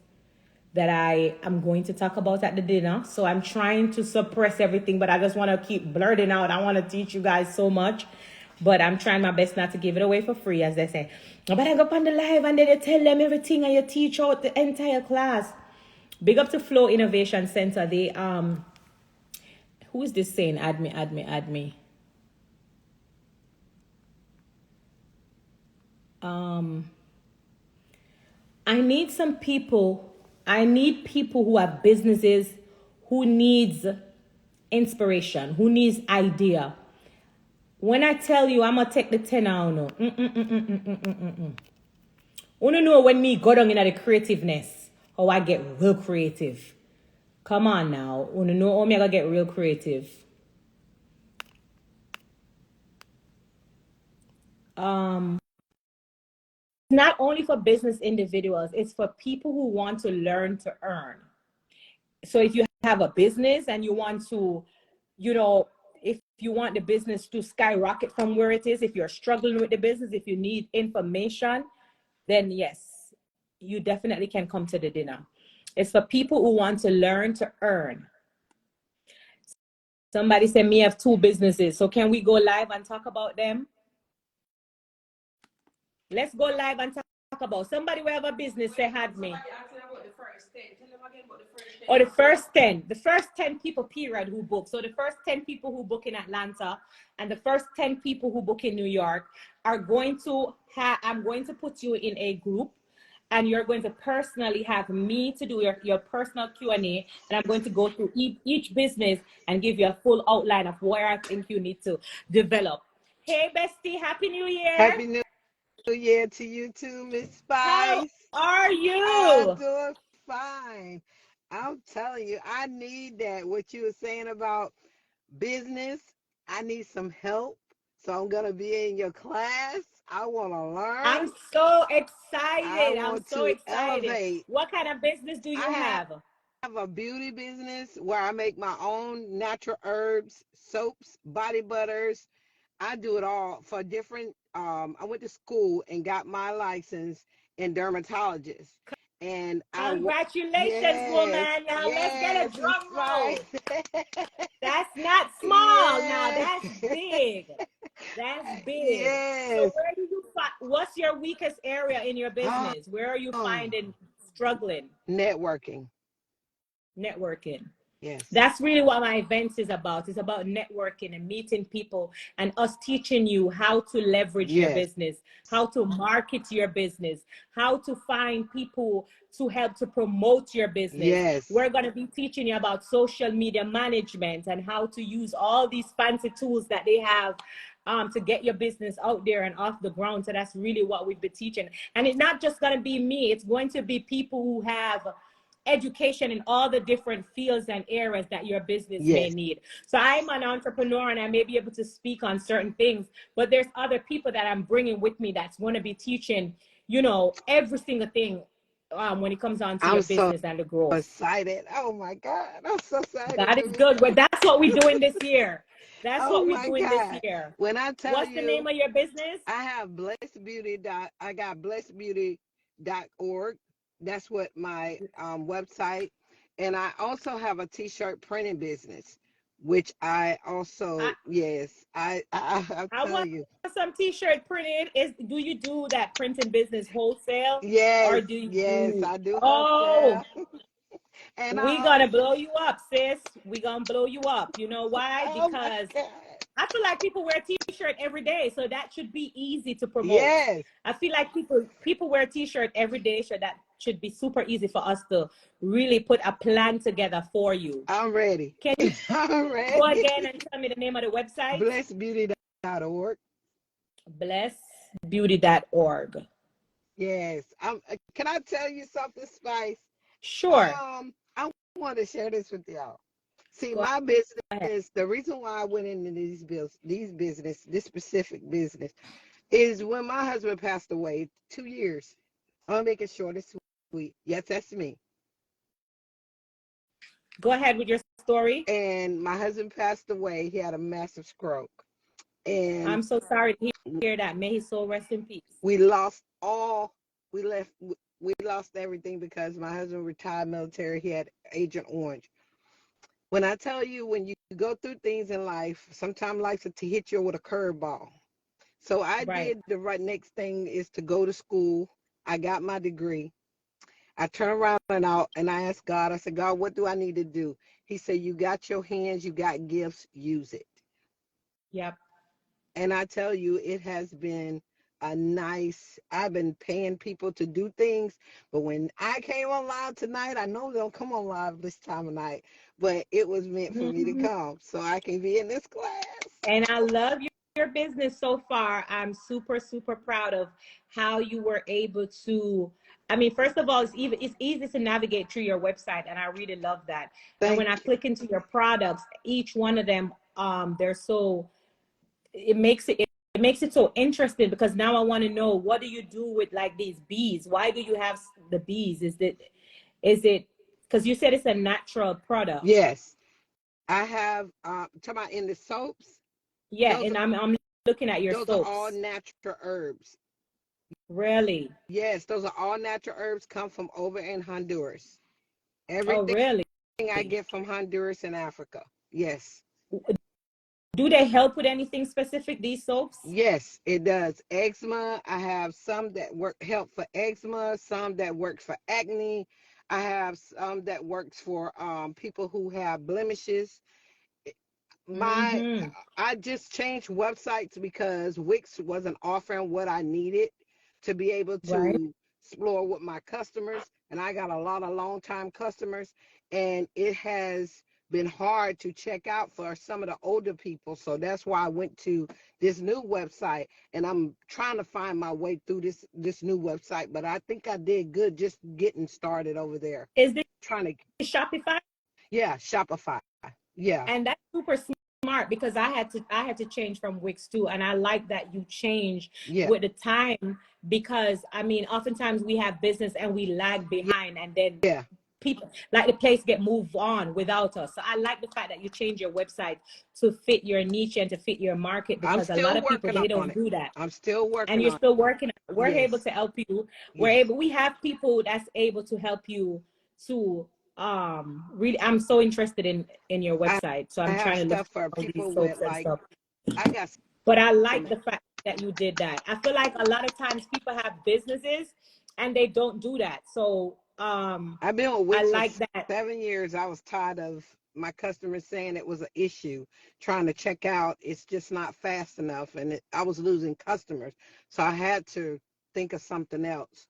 that I am going to talk about at the dinner. So I'm trying to suppress everything, but I just want to keep blurting out. I want to teach you guys so much, but I'm trying my best not to give it away for free, as they say. But I go up on the live and then you tell them everything and you teach out the entire class. Big up to Flow Innovation Center. They who is this saying? Add me. I need some people. I need people who have businesses, who needs inspiration, who needs idea. When I tell you I'm gonna take the 10 out, no. Wanna know when me go down in the creativeness, how I get real creative. Come on now. Wanna know how me I gonna get real creative. Not only for business individuals, it's for people who want to learn to earn. So if you have a business and you want to, if you want the business to skyrocket from where it is, if you're struggling with the business, if you need information, then yes, you definitely can come to the dinner. It's for people who want to learn to earn. Somebody said me have 2 businesses. So can we go live and talk about them? Let's go live and talk about somebody who have a business. Say had me. Or the first 10. The first 10 people, period, who book. So the first 10 people who book in Atlanta and the first 10 people who book in New York are going to I'm going to put you in a group and you're going to personally have me to do your personal Q&A, and I'm going to go through each business and give you a full outline of where I think you need to develop. Hey, bestie, Happy New Year. Happy New Year to you too, Miss Spice. How are you? I'm doing fine. I'm telling you, I need that. What you were saying about business, I need some help. So I'm going to be in your class. I want to learn. I'm so excited. I'm so excited. elevate. What kind of business do you have? I have a beauty business where I make my own natural herbs, soaps, body butters. I do it all for different. I went to school and got my license in dermatologist. And Congratulations, yes, woman. Now let's get a drum roll. Right. That's not small. Now that's big. That's big. Yes. So where do you find, what's your weakest area in your business? Where are you finding struggling? Networking. Yes. That's really what my events is about. It's about networking and meeting people and us teaching you how to leverage your business, how to market your business, how to find people to help to promote your business. Yes. We're going to be teaching you about social media management and how to use all these fancy tools that they have to get your business out there and off the ground. So that's really what we've been teaching. And it's not just going to be me. It's going to be people who have education in all the different fields and areas that your business may need. So I'm an entrepreneur and I may be able to speak on certain things, but there's other people that I'm bringing with me that's going to be teaching, every single thing when it comes on to your business and the growth. I'm excited. Oh my God. I'm so excited. That is good. But that's what we're doing this year. That's what we're doing this year. When I tell What's the name of your business? I have I got blessedbeauty.org. That's what my website. And I also have a t-shirt printing business, which I also, I'll tell you. Some t-shirt printed. Do you do that printing business wholesale? Yes. Or do you I do wholesale. And we're gonna blow you up, sis. We're gonna blow you up. You know why? Because I feel like people wear t-shirt every day, so that should be easy to promote. Yes. I feel like people wear t-shirt every day, so that should be super easy for us to really put a plan together for you. I'm ready. Can you I'm ready. go again and tell me the name of the website? blessedbeauty.org. blessedbeauty.org. Yes. Can I tell you something, Spice? Sure. I want to share this with y'all. See, my business, the reason why I went into this specific business, is when my husband passed away 2 years. I'm gonna make it short and sweet. Yes, that's me. Go ahead with your story. And my husband passed away. He had a massive stroke. And I'm so sorry to hear that. May his soul rest in peace. We lost we lost everything because my husband retired military. He had Agent Orange. When I tell you, when you go through things in life, sometimes life will hit you with a curveball. So I Right. did the right next thing is to go to school. I got my degree. I turned around and I asked God, I said, God, what do I need to do? He said, you got your hands, you got gifts, use it. Yep. And I tell you, it has been I've been paying people to do things, but when I came on live tonight, I know they'll come on live this time of night, but it was meant for me to come so I can be in this class. And I love your business so far. I'm super, super proud of how you were able to, I mean, first of all, it's easy to navigate through your website, and I really love that. And when I click into your products, each one of them, they're so, it makes it so interesting, because now I want to know, what do you do with like these bees? Why do you have the bees? Is it because you said it's a natural product? Yes, I have talking about in the soaps. Yeah, and I'm looking at your those soaps. are all natural herbs. Really? Yes, those are all natural herbs, come from over in Honduras. Oh, Everything really? I get from Honduras and Africa. Yes. Do they help with anything specific, these soaps? Yes, it does. Eczema, I have some that help for eczema, some that works for acne. I have some that works for people who have blemishes. I just changed websites because Wix wasn't offering what I needed to be able Right. to explore with my customers, and I got a lot of long-time customers, and it has been hard to check out for some of the older people. So that's why I went to this new website, and I'm trying to find my way through this new website, but I think I did good just getting started over there. Is this Trying to Shopify? Yeah, Shopify. Yeah. And that's super smart, because I had to change from Wix too, and I like that you change with the time, because I mean, oftentimes we have business and we lag behind, and then people like the place get moved on without us. So I like the fact that you change your website to fit your niche and to fit your market, because a lot of people, they don't do that. I'm still working and you're on still working. We're Yes. able to help you. Yes. We have people that's able to help you to really. I'm so interested in your website, so I'm trying to look stuff for at all these people with soaps and stuff. I got But I like the fact that you did that. I feel like a lot of times people have businesses and they don't do that. So I've been with I Wix like for that. 7 years. I was tired of my customers saying it was an issue trying to check out. It's just not fast enough, and I was losing customers. So I had to think of something else.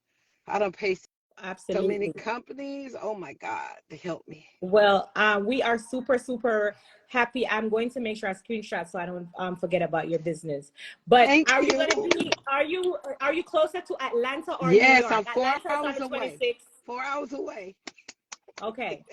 I don't pay so many Absolutely. companies. Oh my God, to help me. Well, we are super, super happy. I'm going to make sure I screenshot so I don't forget about your business. But Thank are you you. going to be, are you closer to Atlanta or New Yes, York? I'm 4 Atlanta is on hours the away. 26th. 4 hours away. Okay.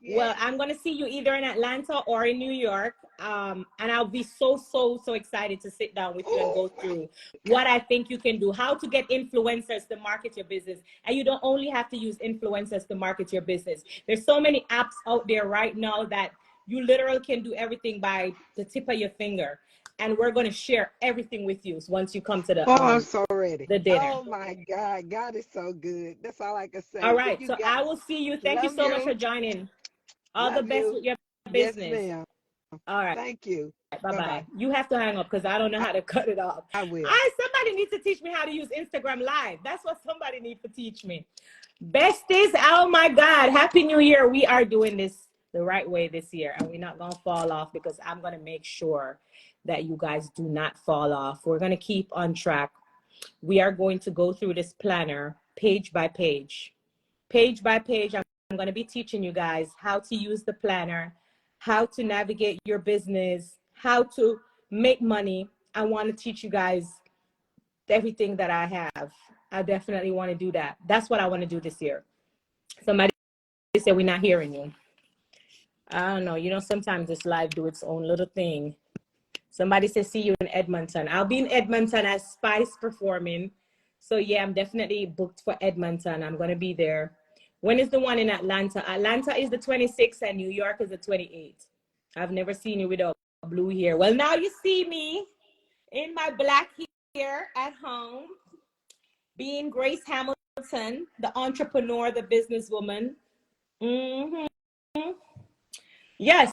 Yes. Well, I'm going to see you either in Atlanta or in New York. And I'll be so, so, so excited to sit down with you and go through what I think you can do, how to get influencers to market your business. And you don't only have to use influencers to market your business. There's so many apps out there right now that you literally can do everything by the tip of your finger. And we're going to share everything with you once you come to I'm so ready. the dinner. Oh my God. God is so good. That's all I can say. All right. You So guys, I will see you. Thank you so much for joining. All the best with your business. Yes, ma'am. All right. Thank you. Bye-bye. You have to hang up because I don't know how to cut it off. I will. Somebody needs to teach me how to use Instagram Live. That's what somebody needs to teach me. Besties, oh my God. Happy New Year. We are doing this the right way this year, and we're not going to fall off, because I'm going to make sure that you guys do not fall off. We're going to keep on track. We are going to go through this planner page by page. Page by page, I'm going to be teaching you guys how to use the planner, how to navigate your business, how to make money. I want to teach you guys everything that I have. I definitely want to do that. That's what I want to do this year. Somebody said we're not hearing you. I don't know. You know, sometimes this live do its own little thing. Somebody says see you in Edmonton. I'll be in Edmonton as Spice performing. So yeah, I'm definitely booked for Edmonton. I'm going to be there. When is the one in Atlanta? Atlanta is the 26th and New York is the 28th. I've never seen you without blue hair. Well, now you see me in my black here at home, being Grace Hamilton, the entrepreneur, the businesswoman. Mm-hmm. Yes.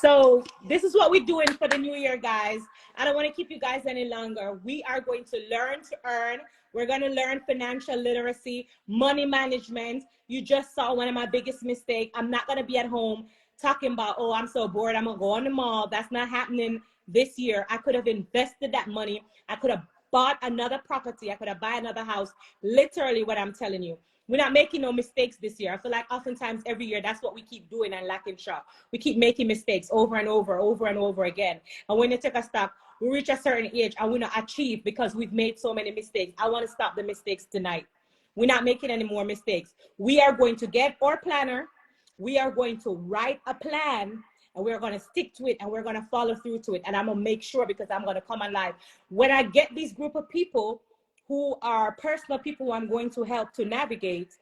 So this is what we're doing for the new year, guys. I don't want to keep you guys any longer. We are going to learn to earn. We're going to learn financial literacy, money management. You just saw one of my biggest mistakes. I'm not going to be at home talking about, oh, I'm so bored, I'm going to go on the mall. That's not happening this year. I could have invested that money. I could have bought another property. I could have bought another house. Literally what I'm telling you. We're not making no mistakes this year. I feel like oftentimes every year, that's what we keep doing and lacking shop. We keep making mistakes over and over again. And when you take a stop, we reach a certain age and we not achieve because we've made so many mistakes. I want to stop the mistakes tonight. We're not making any more mistakes. We are going to get our planner. We are going to write a plan and we're going to stick to it and we're going to follow through to it. And I'm going to make sure because I'm going to come alive. When I get this group of people who are personal people who I'm going to help to navigate,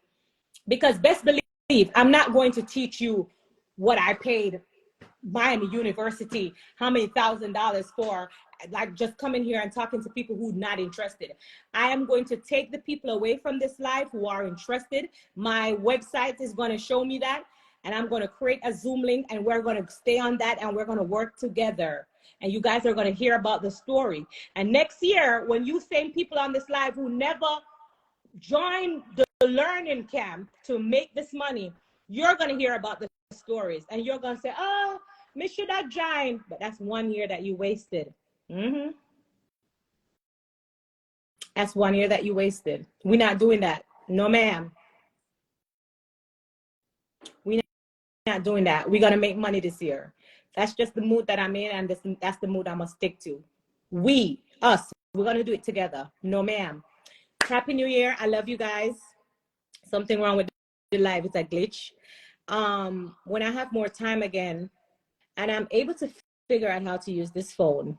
because best believe I'm not going to teach you what I paid Miami University, how many $1,000 for, like just coming here and talking to people who are not interested. I am going to take the people away from this life who are interested. My website is going to show me that, and I'm going to create a Zoom link and we're going to stay on that and we're going to work together. And you guys are going to hear about the story. And next year, when you same people on this live who never joined the learning camp to make this money, you're going to hear about the stories and you're going to say, oh, me should have joined. But that's 1 year that you wasted. Mm-hmm. That's 1 year that you wasted. We're not doing that. No, ma'am. We're not doing that. We're going to make money this year. That's just the mood that I'm in, and that's the mood I'm going to stick to. Us, we're going to do it together. No, ma'am. Happy New Year. I love you guys. Something wrong with the live. It's a glitch. When I have more time again, and I'm able to figure out how to use this phone.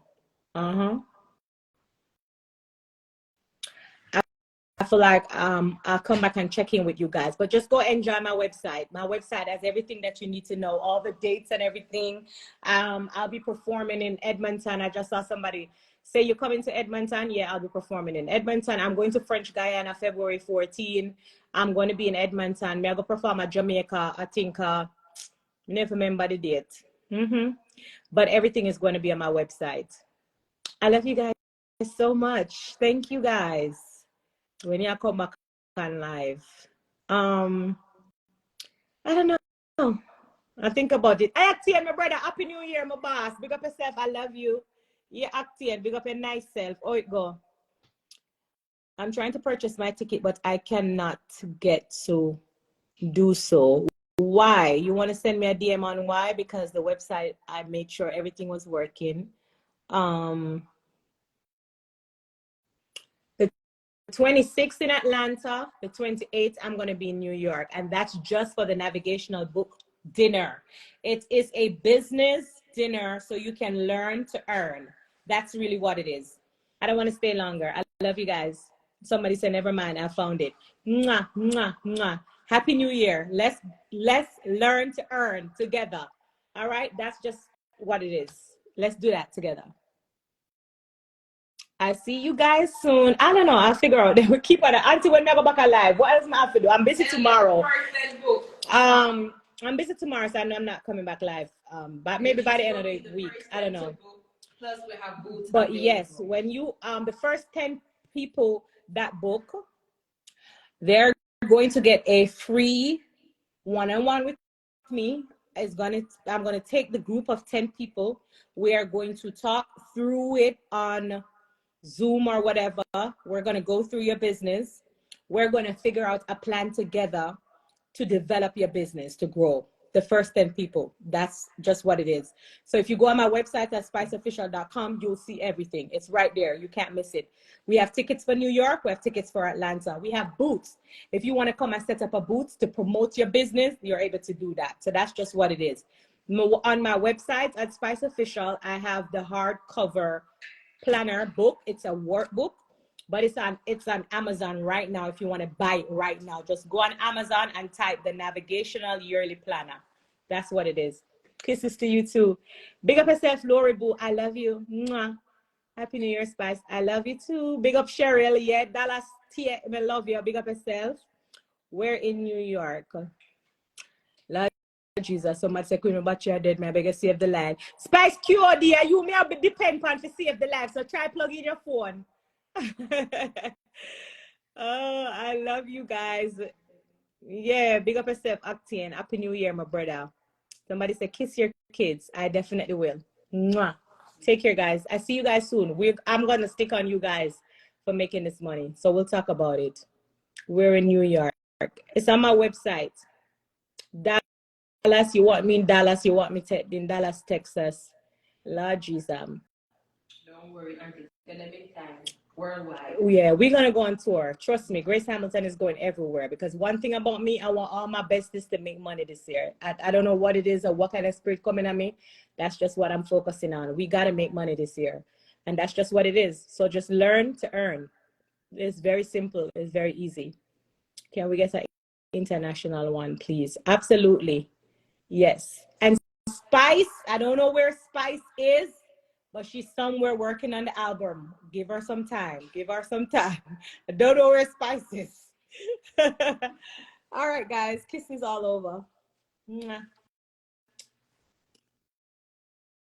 I feel like I'll come back and check in with you guys, but just go enjoy my website. My website has everything that you need to know, all the dates and everything. I'll be performing in Edmonton. I just saw somebody say you're coming to Edmonton. Yeah, I'll be performing in Edmonton. I'm going to French Guiana February 14. I'm going to be in Edmonton. I'm going to perform at Jamaica. I think, I never remember the date. But everything is going to be on my website. I love you guys so much. Thank you guys. When you come back on live, I don't know. I think about it. I Actian, my brother. Happy New Year, my boss. Big up yourself. I love you. Yeah, Actian. Big up your nice self. Oh, it go. I'm trying to purchase my ticket, but I cannot get to do so. Why? You want to send me a DM on why? Because the website, I made sure everything was working. The 26th in Atlanta, the 28th, I'm going to be in New York. And that's just for the navigational book dinner. It is a business dinner so you can learn to earn. That's really what it is. I don't want to stay longer. I love you guys. Somebody said, never mind, I found it. Mwah, mwah, mwah. Happy New Year. Let's learn to earn together. All right? That's just what it is. Let's do that together. I see you guys soon. I don't know. I'll figure out. We keep on until we never back alive. What else am I have to do? I'm busy tomorrow. I'm busy tomorrow, so I know I'm not coming back live. But maybe by the end of the week. I don't know. Plus we have boots. But yes, when you the first 10 people that book, they're going to get a free one-on-one with me. I'm gonna take the group of 10 people. We are going to talk through it on Zoom or whatever. We're going to go through your business. We're going to figure out a plan together to develop your business, to grow. The first 10 people, that's just what it is. So if you go on my website at spiceofficial.com, you'll see everything. It's right there. You can't miss it. We have tickets for New York. We have tickets for Atlanta. We have booths. If you want to come and set up a booth to promote your business, you're able to do that. So that's just what it is. On my website at Spice Official, I have the hardcover planner book. It's a workbook, but it's on Amazon right now. If you want to buy it right now, just go on Amazon and type the Navigational Yearly Planner. That's what it is. Kisses to you too. Big up yourself, Lori Boo. I love you. Mwah. Happy New Year, Spice. I love you too. Big up Cheryl. Yeah, Dallas T. I love you. Big up yourself. We're in New York. Lord Jesus, so much say Queen but you're dead, man. I beg you save the life. Spice QOD, you may have depend on to save the life. So try plug in your phone. Oh, I love you guys. Yeah, big up yourself, Octane. Happy New Year, my brother. Somebody say kiss your kids. I definitely will. Mwah. Take care, guys. I see you guys soon. I'm gonna stick on you guys for making this money. So we'll talk about it. We're in New York. It's on my website. Dallas, you want me in Dallas? You want me in Dallas, Texas? Lord Jesus. Don't worry, Auntie. Gonna make time. Worldwide. Yeah, we're gonna go on tour. Trust me, Grace Hamilton is going everywhere because one thing about me, I want all my besties to make money this year. I don't know what it is or what kind of spirit coming at me. That's just what I'm focusing on. We gotta make money this year. And that's just what it is. So just learn to earn. It's very simple. It's very easy. Can we get an international one, please? Absolutely. Yes. And Spice, I don't know where Spice is, but she's somewhere working on the album. Give her some time. Give her some time. I don't know where Spice is. All right, guys. Kisses all over. Mwah.